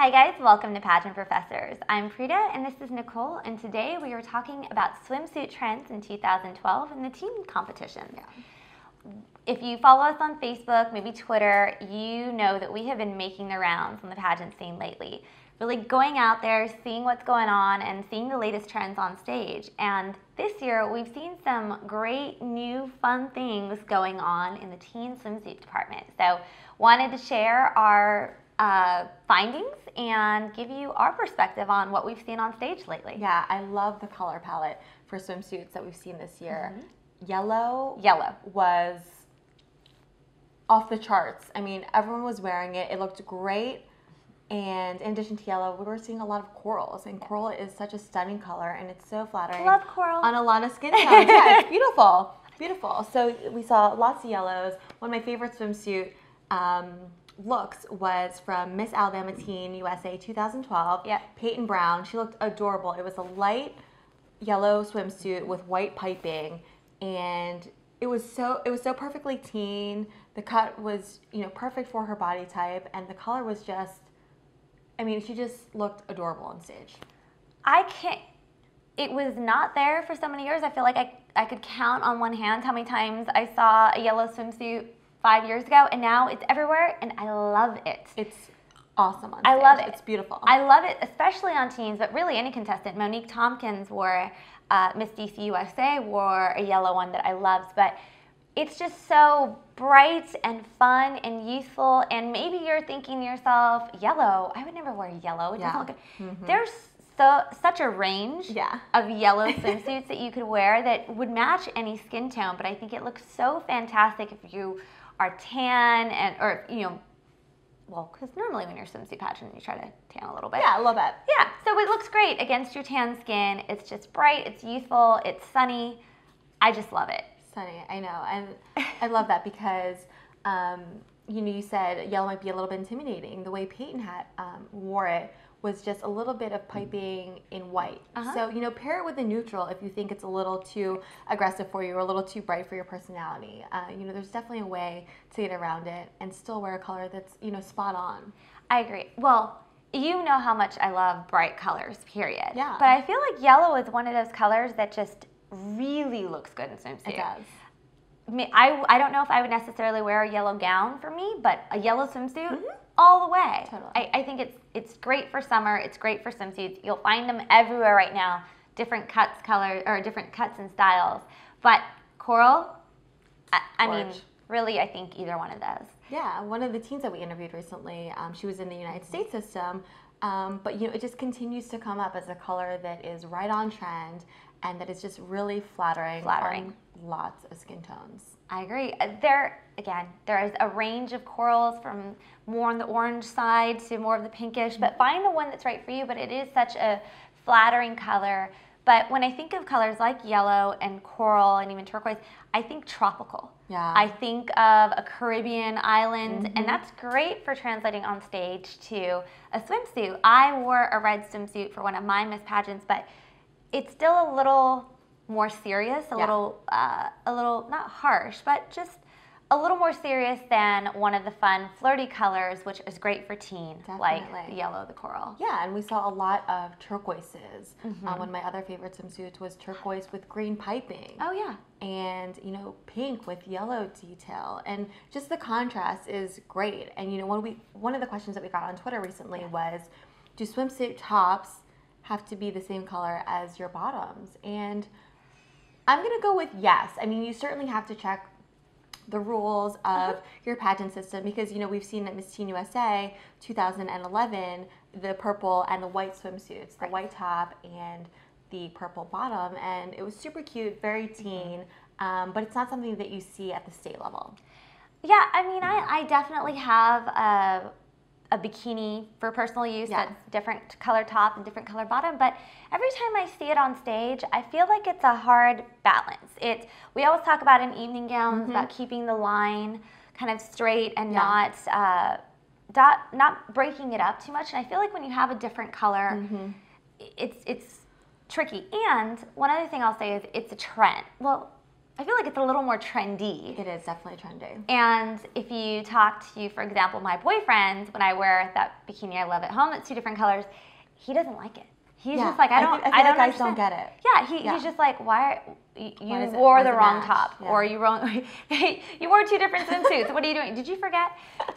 Hi guys, welcome to Pageant Professors. I'm Prita and this is Nicole, and today we are talking about swimsuit trends in 2012 in the teen competition. If you follow us on Facebook, maybe Twitter, you know that we have been making the rounds on the pageant scene lately. Really going out there, seeing what's going on, and seeing the latest trends on stage. And this year, we've seen some great new fun things going on in the teen swimsuit department. So wanted to share our findings and give you our perspective on what we've seen on stage lately. Yeah, I love the color palette for swimsuits that we've seen this year. Yellow was off the charts. I mean, everyone was wearing it. It looked great. And in addition to yellow, we were seeing a lot of corals. And coral is such a stunning color, and it's so flattering. Love coral. On a lot of skin tones. Yeah, it's beautiful. Beautiful. So we saw lots of yellows. One of my favorite swimsuit looks was from Miss Alabama Teen USA 2012. Yep. Peyton Brown. She looked adorable. It was a light yellow swimsuit with white piping, and it was so perfectly teen. The cut was, perfect for her body type, and the color was just, she just looked adorable on stage. It was not there for so many years. I feel like I could count on one hand how many times I saw a yellow swimsuit 5 years ago, and now it's everywhere, and I love it. It's awesome on stage. I love it. It's beautiful. I love it, especially on teens, but really any contestant. Monique Tompkins wore, Miss DC USA wore a yellow one that I loved, but it's just so bright and fun and youthful, and maybe you're thinking to yourself, yellow, I would never wear yellow. It doesn't look good. There's such a range of yellow swimsuits that you could wear that would match any skin tone, but I think it looks so fantastic if you are tan because normally when you're swimsuit pageant, you try to tan a little bit. Yeah, a little bit. Yeah, so it looks great against your tan skin. It's just bright, it's youthful, it's sunny. I just love it. Sunny, I know, and I love that because, you said yellow might be a little bit intimidating. The way Peyton wore it was just a little bit of piping in white. So, pair it with a neutral if you think it's a little too aggressive for you or a little too bright for your personality. There's definitely a way to get around it and still wear a color that's, spot on. I agree. Well, you know how much I love bright colors, period. Yeah. But I feel like yellow is one of those colors that just really looks good in swimsuit. It does. I don't know if I would necessarily wear a yellow gown for me, but a yellow swimsuit, all the way. Totally. I think it's great for summer. It's great for swimsuits. You'll find them everywhere right now, different cuts, colors, or different cuts and styles. But coral, I mean, really, I think either one of those. Yeah, one of the teens that we interviewed recently, she was in the United States system, but it just continues to come up as a color that is right on trend and that is just really flattering. On lots of skin tones. I agree. There is a range of corals from more on the orange side to more of the pinkish, but find the one that's right for you, but it is such a flattering color. But when I think of colors like yellow and coral and even turquoise, I think tropical. Yeah. I think of a Caribbean island, and that's great for translating on stage to a swimsuit. I wore a red swimsuit for one of my Miss Pageants, but it's still a little more serious, a little not harsh, but just a little more serious than one of the fun flirty colors, which is great for teens, like the yellow, the coral. Yeah, and we saw a lot of turquoises. One of my other favorite swimsuits was turquoise with green piping. Oh yeah. And pink with yellow detail, and just the contrast is great. And one of the questions that we got on Twitter recently was, do swimsuit tops have to be the same color as your bottoms? And I'm going to go with yes. You certainly have to check the rules of your pageant system because, we've seen at Miss Teen USA 2011, the purple and the white swimsuits, the white top and the purple bottom, and it was super cute, very teen, but it's not something that you see at the state level. Yeah, I definitely have a bikini for personal use that's different color top and different color bottom, but every time I see it on stage, I feel like it's a hard balance. We always talk about in evening gowns about keeping the line kind of straight and not breaking it up too much, and I feel like when you have a different color, it's tricky. And one other thing I'll say is it's a trend. Well, I feel like it's a little more trendy. It is definitely trendy. And if you talk to, for example, my boyfriend, when I wear that bikini I love at home, that's 2 different colors, he doesn't like it. He's just like, I don't guys understand. don't get it. Yeah, he's just like, you wore the wrong top, or you wore 2 different swimsuits. What are you doing? Did you forget?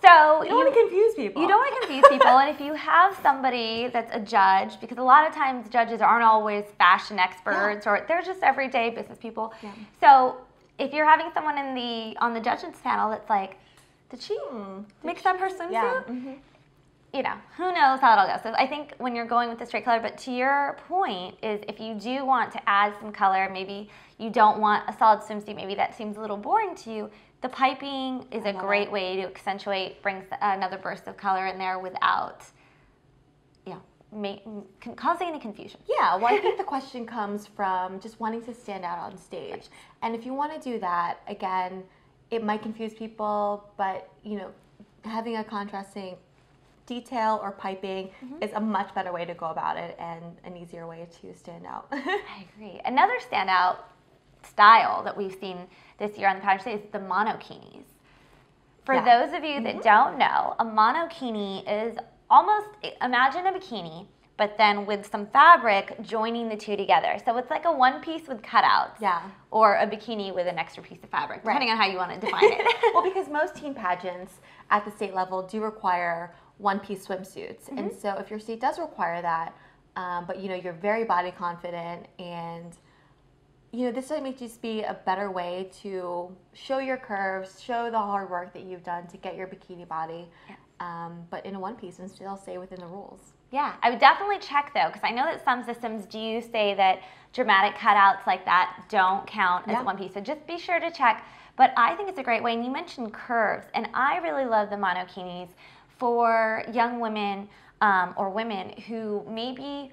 So you don't want to confuse people. You don't want to confuse people, and if you have somebody that's a judge, because a lot of times judges aren't always fashion experts, or they're just everyday business people. Yeah. So if you're having someone on the judges panel that's like, did she mix up her swimsuit? Yeah. Mm-hmm. You know, who knows how it'll go. So I think when you're going with the straight color, but to your point is if you do want to add some color, maybe you don't want a solid swimsuit, maybe that seems a little boring to you, the piping is a great way to accentuate, brings another burst of color in there without, causing any confusion. Yeah, well, I think the question comes from just wanting to stand out on stage. And if you want to do that, again, it might confuse people, but, having a contrasting detail or piping is a much better way to go about it and an easier way to stand out. I agree. Another standout style that we've seen this year on the pageant stage is the monokinis. For those of you that don't know, a monokini is almost, imagine a bikini, but then with some fabric joining the 2 together. So it's like a one piece with cutouts. Yeah. Or a bikini with an extra piece of fabric, depending on how you want to define it. Well, because most teen pageants at the state level do require one-piece swimsuits. And so if your state does require that, but you're very body confident and this might just be a better way to show your curves, show the hard work that you've done to get your bikini body, but in a one piece and still stay within the rules. Yeah, I would definitely check though, because I know that some systems do say that dramatic cutouts like that don't count as one piece. So just be sure to check. But I think it's a great way, and you mentioned curves, and I really love the monokinis for young women or women who maybe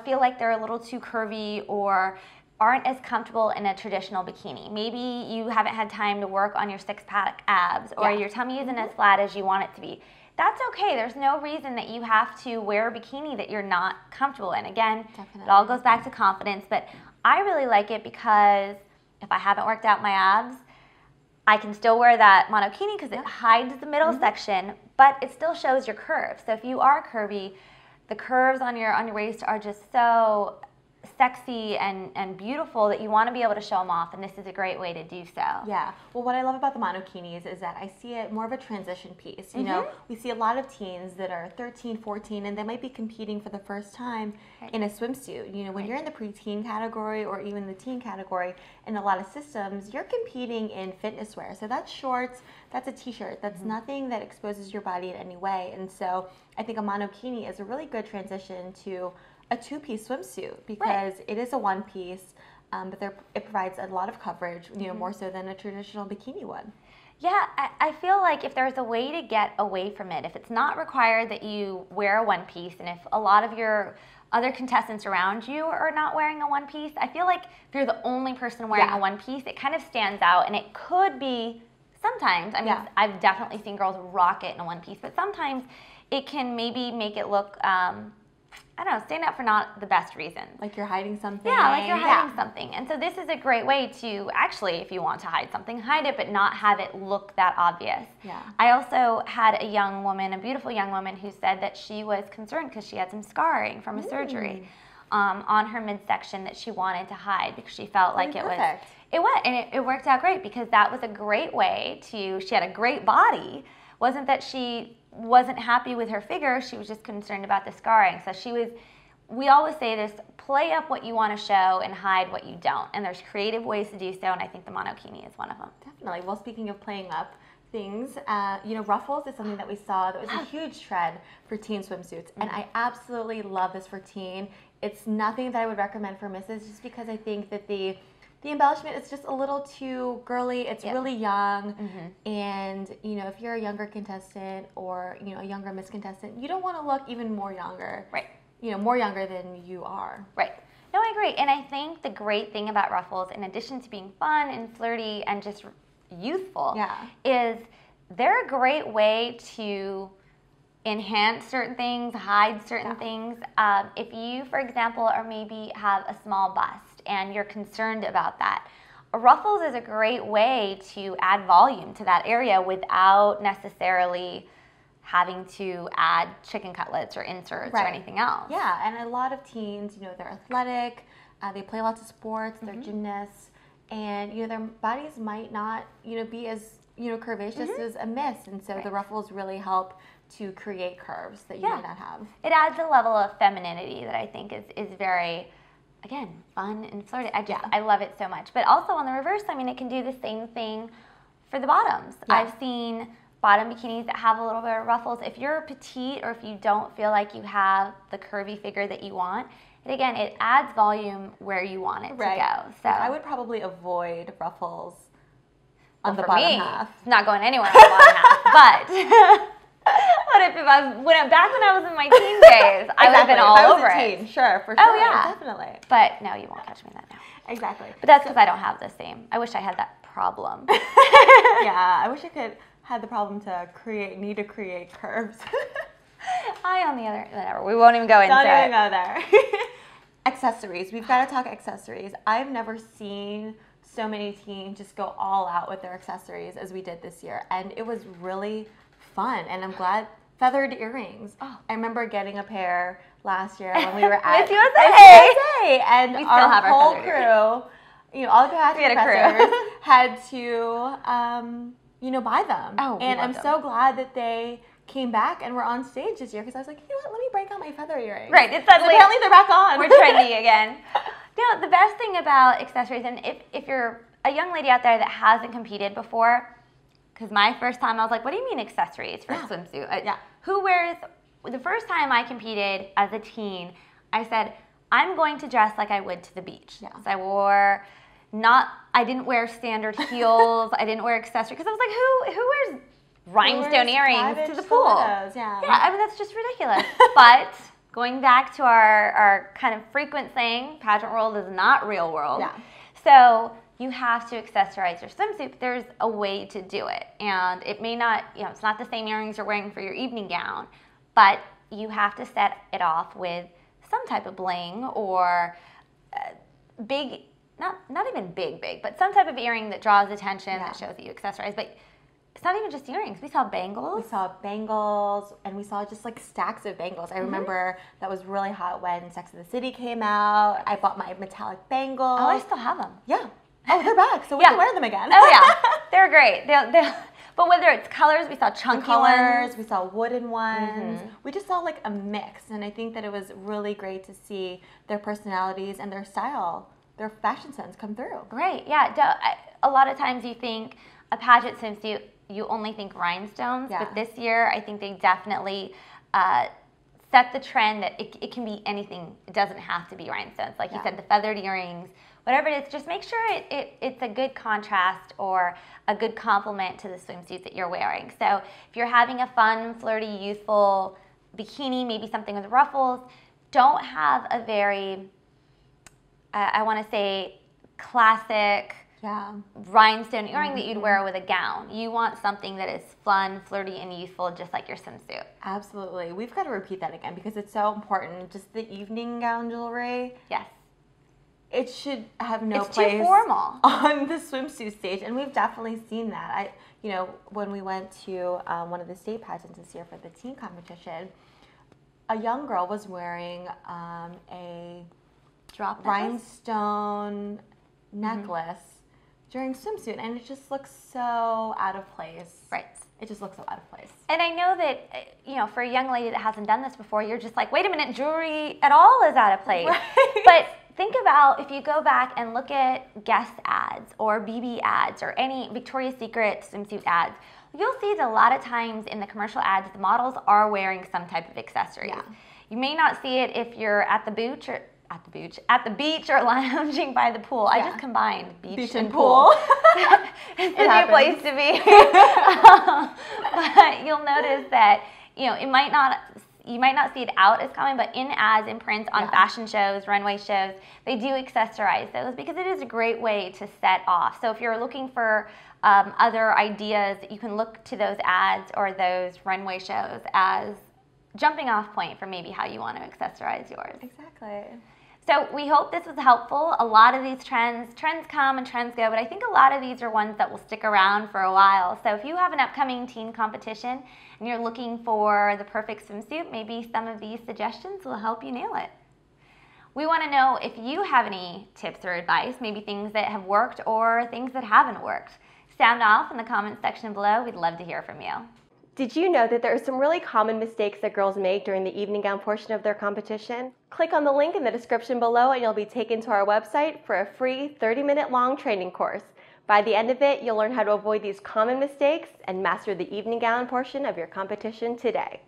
feel like they're a little too curvy or aren't as comfortable in a traditional bikini. Maybe you haven't had time to work on your 6-pack abs, or your tummy isn't as flat as you want it to be. That's okay. There's no reason that you have to wear a bikini that you're not comfortable in. Again, it all goes back to confidence, but I really like it because if I haven't worked out my abs, I can still wear that monokini because it hides the middle section, but it still shows your curves. So if you are curvy, the curves on your waist are just so sexy and beautiful that you want to be able to show them off, and this is a great way to do so. Yeah. Well, what I love about the monokinis is that I see it more of a transition piece. You know, we see a lot of teens that are 13, 14, and they might be competing for the first time in a swimsuit. You know, when you're in the preteen category or even the teen category in a lot of systems, you're competing in fitness wear. So that's shorts, that's a t-shirt, that's nothing that exposes your body in any way. And so I think a monokini is a really good transition to a 2-piece swimsuit because it is a 1-piece, but it provides a lot of coverage, you know, more so than a traditional bikini would. Yeah, I feel like if there's a way to get away from it, if it's not required that you wear a 1-piece, and if a lot of your other contestants around you are not wearing a 1-piece, I feel like if you're the only person wearing a 1-piece, it kind of stands out, and it could be sometimes, I mean, I've definitely seen girls rock it in a 1-piece, but sometimes it can maybe make it look, I don't know, stand out for not the best reasons. Like you're hiding something. Yeah, like you're hiding something. And so this is a great way to actually, if you want to hide something, hide it, but not have it look that obvious. Yeah. I also had a young woman, a beautiful young woman, who said that she was concerned because she had some scarring from a surgery on her midsection that she wanted to hide because she felt like it worked out great because that was a great way to, she had a great body. Wasn't that she wasn't happy with her figure, she was just concerned about the scarring. So we always say this, play up what you want to show and hide what you don't. And there's creative ways to do so, and I think the monokini is one of them. Definitely. Well, speaking of playing up things, you know, Ruffles is something that we saw that was a huge trend for teen swimsuits. And I absolutely love this for teen. It's nothing that I would recommend for misses just because I think that the embellishment is just a little too girly. It's really young, and you know, if you're a younger contestant or you know a younger Miss contestant, you don't want to look even more younger. Right. You know, more younger than you are. Right. No, I agree. And I think the great thing about Ruffles, in addition to being fun and flirty and just youthful, is they're a great way to enhance certain things, hide certain things. If you, for example, or maybe have a small bust and you're concerned about that, Ruffles is a great way to add volume to that area without necessarily having to add chicken cutlets or inserts or anything else. Yeah, and a lot of teens, they're athletic, they play lots of sports, they're gymnasts, and their bodies might not, be as curvaceous as a miss, and so the Ruffles really help to create curves that you might not have. It adds a level of femininity that I think is very, again, fun and flirty. I love it so much. But also on the reverse, I mean, it can do the same thing for the bottoms. Yeah. I've seen bottom bikinis that have a little bit of ruffles. If you're petite or if you don't feel like you have the curvy figure that you want, again, it adds volume where you want it to go. So I would probably avoid ruffles on the bottom half. It's not going anywhere on the bottom half. But if I was back when I was in my teen days, I would have been all over it. Sure, for sure. Oh yeah, definitely. But no, you won't catch me in that now. Exactly. But that's because I don't have the same. I wish I had that problem. Yeah, I wish I could have the problem to need to create curves. On the other, whatever. We won't even go into it. Don't even go there. Accessories. We've got to talk accessories. I've never seen so many teens just go all out with their accessories as we did this year, and it was really fun. And I'm glad. Feathered earrings. Oh. I remember getting a pair last year when we were at Miss USA, and we our whole crew, all the pageant professors had to, buy them. Oh, and I'm so glad that they came back and were on stage this year because I was like, you know what, let me break out my feather earrings. Right, it's suddenly apparently they're back on. We're trendy again. The best thing about accessories, and if you're a young lady out there that hasn't competed before, because my first time I was like, what do you mean accessories for a swimsuit? Who wears, the first time I competed as a teen, I said, I'm going to dress like I would to the beach. Yeah. So I didn't wear standard heels, I didn't wear accessories, because I was like, who wears rhinestone earrings to the pool? Yeah, I mean, that's just ridiculous. But going back to our kind of frequent saying, pageant world is not real world. Yeah. So you have to accessorize your swimsuit, but there's a way to do it. And it may not, it's not the same earrings you're wearing for your evening gown, but you have to set it off with some type of bling or big, not even big, but some type of earring that draws attention, that shows that you accessorize. But it's not even just earrings. We saw bangles. And we saw just like stacks of bangles. I remember that was really hot when Sex and the City came out. I bought my metallic bangles. Oh, I still have them. Yeah. Oh, they're back, so we can wear them again. Oh, yeah. They're great. But whether it's colors, we saw chunky ones. We saw wooden ones. We just saw like a mix, and I think that it was really great to see their personalities and their style, their fashion sense come through. Great, yeah. A lot of times you think a pageant swimsuit, you only think rhinestones, but this year I think they definitely set the trend that it can be anything. It doesn't have to be rhinestones. Like you said, the feathered earrings, whatever it is, just make sure it's a good contrast or a good complement to the swimsuit that you're wearing. So if you're having a fun, flirty, youthful bikini, maybe something with ruffles, don't have a very, I want to say, classic rhinestone earring that you'd wear with a gown. You want something that is fun, flirty, and youthful, just like your swimsuit. Absolutely. We've got to repeat that again because it's so important. Just the evening gown jewelry. Yes. It should have no place. It's too formal on the swimsuit stage, and we've definitely seen that. When we went to one of the state pageants this year for the teen competition, a young girl was wearing a rhinestone necklace during swimsuit, and it just looks so out of place. Right. It just looks so out of place. And I know that, for a young lady that hasn't done this before, you're just like, wait a minute, jewelry at all is out of place. Right. But think about if you go back and look at Guess ads or BB ads or any Victoria's Secret swimsuit ads, you'll see that a lot of times in the commercial ads, the models are wearing some type of accessory. Yeah. You may not see it if you're at the beach or lounging by the pool. Yeah. I just combined beach and pool. It's a new place to be. But you'll notice that, you might not see it out as common, but in ads, in prints, on fashion shows, runway shows, they do accessorize those because it is a great way to set off. So if you're looking for other ideas, you can look to those ads or those runway shows as jumping off point for maybe how you want to accessorize yours. Exactly. So we hope this was helpful. A lot of these trends come and trends go, but I think a lot of these are ones that will stick around for a while. So if you have an upcoming teen competition and you're looking for the perfect swimsuit, maybe some of these suggestions will help you nail it. We want to know if you have any tips or advice, maybe things that have worked or things that haven't worked. Sound off in the comments section below. We'd love to hear from you. Did you know that there are some really common mistakes that girls make during the evening gown portion of their competition? Click on the link in the description below and you'll be taken to our website for a free 30-minute long training course. By the end of it, you'll learn how to avoid these common mistakes and master the evening gown portion of your competition today.